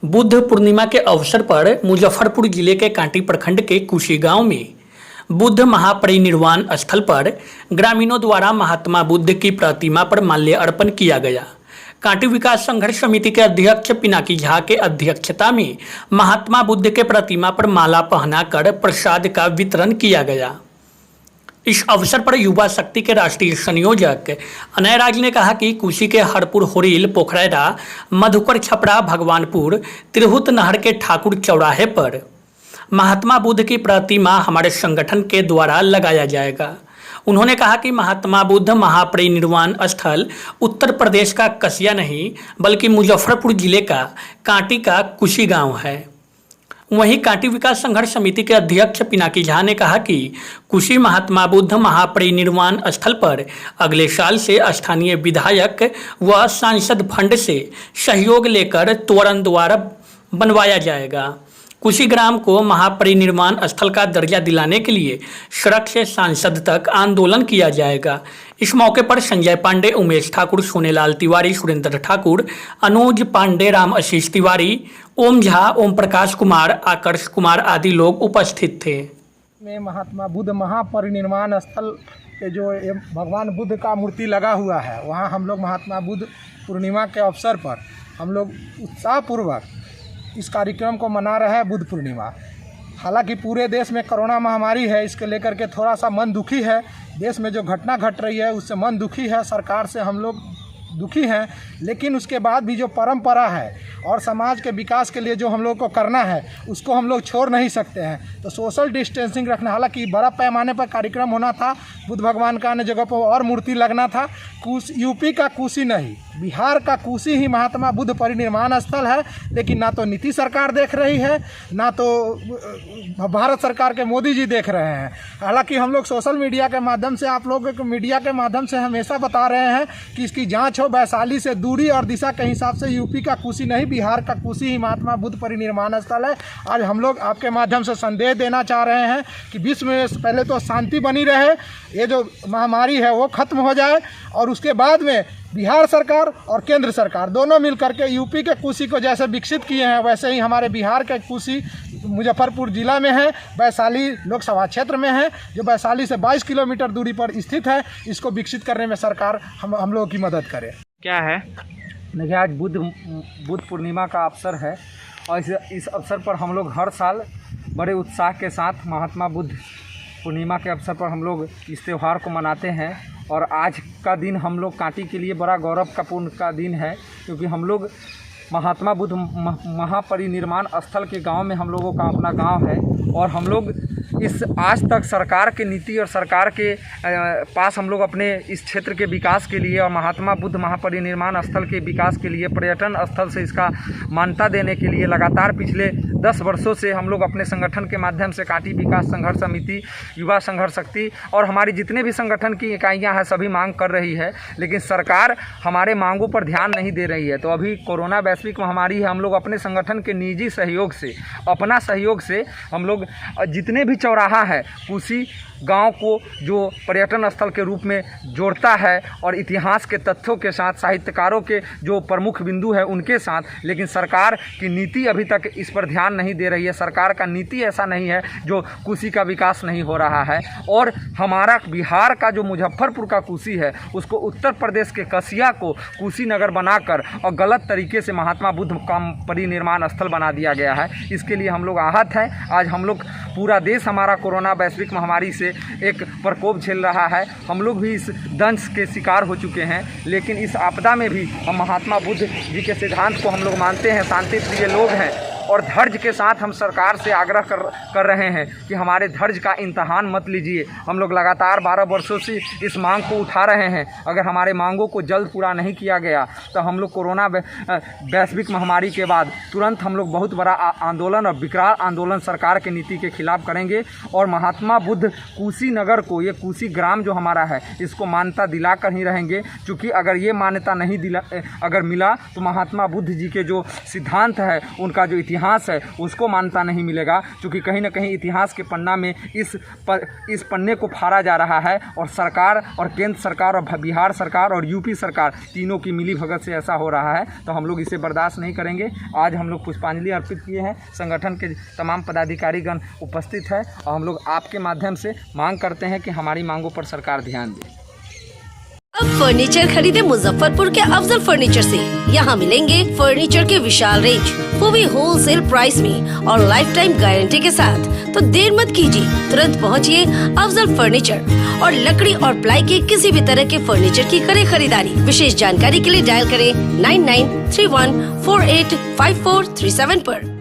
बुद्ध पूर्णिमा के अवसर पर मुजफ्फरपुर जिले के कांटी प्रखंड के कुशी गांव में बुद्ध महापरिनिर्वाण स्थल पर ग्रामीणों द्वारा महात्मा बुद्ध की प्रतिमा पर माल्य अर्पण किया गया। कांटी विकास संघर्ष समिति के अध्यक्ष पिनाकी झा के अध्यक्षता में महात्मा बुद्ध के प्रतिमा पर माला पहनाकर प्रसाद का वितरण किया गया। इस अवसर पर युवा शक्ति के राष्ट्रीय संयोजक अनय राज ने कहा कि कुशी के हरपुर होरील पोखरैरा मधुकर छपरा भगवानपुर तिरहुत नहर के ठाकुर चौराहे पर महात्मा बुद्ध की प्रतिमा हमारे संगठन के द्वारा लगाया जाएगा। उन्होंने कहा कि महात्मा बुद्ध महापरिनिर्वाण स्थल उत्तर प्रदेश का कसिया नहीं बल्कि मुजफ्फरपुर जिले का कांटी का कुशी गांव है। वहीं कांटी विकास संघर्ष समिति के अध्यक्ष पिनाकी झा ने कहा कि कुशी महात्मा बुद्ध महापरिनिर्वाण स्थल पर अगले साल से स्थानीय विधायक व सांसद फंड से सहयोग लेकर तोरण द्वार बनवाया जाएगा। कुशी ग्राम को महापरिनिर्वाण स्थल का दर्जा दिलाने के लिए सड़क से सांसद तक आंदोलन किया जाएगा। इस मौके पर संजय पांडे, उमेश ठाकुर, सोनेलाल तिवारी, सुरेंद्र ठाकुर, अनुज पांडे, राम आशीष तिवारी, ओम झा, ओम प्रकाश कुमार, आकर्ष कुमार आदि लोग उपस्थित थे। में महात्मा बुद्ध महापरिनिर्वाण स्थल पे जो भगवान बुद्ध का मूर्ति लगा हुआ है, वहाँ हम लोग महात्मा बुद्ध पूर्णिमा के अवसर पर हम लोग उत्साहपूर्वक इस कार्यक्रम को मना रहे हैं। बुद्ध पूर्णिमा, हालांकि पूरे देश में कोरोना महामारी है, इसके लेकर के थोड़ा सा मन दुखी है। देश में जो घटना घट रही है उससे मन दुखी है, सरकार से हम लोग दुखी हैं, लेकिन उसके बाद भी जो परंपरा है और समाज के विकास के लिए जो हम लोग को करना है उसको हम लोग छोड़ नहीं सकते हैं। तो सोशल डिस्टेंसिंग रखना, हालांकि बड़ा पैमाने पर कार्यक्रम होना था, बुद्ध भगवान का अन्य जगह पर और मूर्ति लगना था। यूपी का कुशी नहीं, बिहार का कुशी ही महात्मा बुद्ध परिनिर्वाण स्थल है, लेकिन ना तो नीतीश सरकार देख रही है, ना तो भारत सरकार के मोदी जी देख रहे हैं। हालांकि हम लोग सोशल मीडिया के माध्यम से, आप लोग मीडिया के माध्यम से हमेशा बता रहे हैं कि इसकी जाँच हो। वैशाली से दूरी और दिशा के हिसाब से यूपी का कुशी नहीं, बिहार का कुशी ही महात्मा बुद्ध परिनिर्वाण स्थल है। आज हम लोग आपके माध्यम से संदेश देना चाह रहे हैं कि विश्व में पहले तो शांति बनी रहे, ये जो महामारी है वो खत्म हो जाए, और उसके बाद में बिहार सरकार और केंद्र सरकार दोनों मिल करके यूपी के कुशी को जैसे विकसित किए हैं, वैसे ही हमारे बिहार के कुशी मुजफ्फरपुर जिला में है, वैशाली लोकसभा क्षेत्र में है, जो वैशाली से 22 किलोमीटर दूरी पर स्थित है। इसको विकसित करने में सरकार हम लोगों की मदद करे। क्या है? देखिए, आज बुद्ध पूर्णिमा का अवसर है और इस अवसर पर हम लोग हर साल बड़े उत्साह के साथ महात्मा बुद्ध पूर्णिमा के अवसर पर हम लोग इस त्यौहार को मनाते हैं। और आज का दिन हम लोग कांटी के लिए बड़ा गौरव का पूर्ण का दिन है, क्योंकि हम लोग महात्मा बुद्ध महापरिनिर्वाण स्थल के गांव में हम लोगों का अपना गांव है, और हम लोग इस आज तक सरकार के नीति और सरकार के पास हम लोग अपने इस क्षेत्र के विकास के लिए और महात्मा बुद्ध महापरिनिर्वाण स्थल के विकास के लिए, पर्यटन स्थल से इसका मान्यता देने के लिए लगातार पिछले 10 वर्षों से हम लोग अपने संगठन के माध्यम से कांटी विकास संघर्ष समिति, युवा संघर्ष शक्ति और हमारी जितने भी संगठन की इकाइयाँ हैं सभी मांग कर रही है, लेकिन सरकार हमारे मांगों पर ध्यान नहीं दे रही है। तो अभी कोरोना वैश्विक महामारी है, हम लोग अपने संगठन के निजी सहयोग से, अपना सहयोग से हम लोग जितने भी चौराहा है कुशी गांव को जो पर्यटन स्थल के रूप में जोड़ता है और इतिहास के तथ्यों के साथ, साहित्यकारों के जो प्रमुख बिंदु है उनके साथ, लेकिन सरकार की नीति अभी तक इस पर ध्यान नहीं दे रही है। सरकार का नीति ऐसा नहीं है जो कुशी का विकास नहीं हो रहा है। और हमारा बिहार का जो मुजफ्फरपुर का कुशी है उसको उत्तर प्रदेश के कसिया को कुशीनगर बनाकर और गलत तरीके से महात्मा बुद्ध का परिनिर्वाण स्थल बना दिया गया है। इसके लिए हम लोग आहत हैं। आज हम लोग पूरा देश हमारा कोरोना वैश्विक महामारी से एक प्रकोप झेल रहा है, हम लोग भी इस दंश के शिकार हो चुके हैं, लेकिन इस आपदा में भी हम महात्मा बुद्ध जी के सिद्धांत को हम लोग मानते हैं, शांति प्रिय लोग हैं, और धैर्य के साथ हम सरकार से आग्रह कर रहे हैं कि हमारे धैर्य का इम्तहान मत लीजिए। हम लोग लगातार 12 वर्षों से इस मांग को उठा रहे हैं। अगर हमारे मांगों को जल्द पूरा नहीं किया गया तो हम लोग कोरोना वैश्विक महामारी के बाद तुरंत हम लोग बहुत बड़ा आंदोलन और विकराल आंदोलन सरकार के नीति के खिलाफ करेंगे। और महात्मा बुद्ध कुशीनगर को, ये कुशी ग्राम जो हमारा है, इसको मान्यता दिला कर ही रहेंगे, क्योंकि अगर ये मान्यता नहीं अगर मिला तो महात्मा बुद्ध जी के जो सिद्धांत है, उनका जो इतिहास है उसको मान्यता नहीं मिलेगा, क्योंकि कहीं ना कहीं इतिहास के पन्ना में इस पन्ने को फाड़ा जा रहा है और सरकार और केंद्र सरकार और बिहार सरकार और यूपी सरकार तीनों की मिली भगत से ऐसा हो रहा है। तो हम लोग इसे बर्दाश्त नहीं करेंगे। आज हम लोग पुष्पांजलि अर्पित किए हैं, संगठन के तमाम पदाधिकारीगण उपस्थित है और हम लोग आपके माध्यम से मांग करते हैं कि हमारी मांगों पर सरकार ध्यान दे। अब फर्नीचर खरीदे मुजफ्फरपुर के अफजल फर्नीचर से। यहाँ मिलेंगे फर्नीचर के विशाल रेंज, वो भी होलसेल प्राइस में और लाइफ टाइम गारंटी के साथ। तो देर मत कीजिए, तुरंत पहुँचिए अफजल फर्नीचर और लकड़ी और प्लाई के किसी भी तरह के फर्नीचर की करें खरीदारी। विशेष जानकारी के लिए डायल करें 9931485437 पर।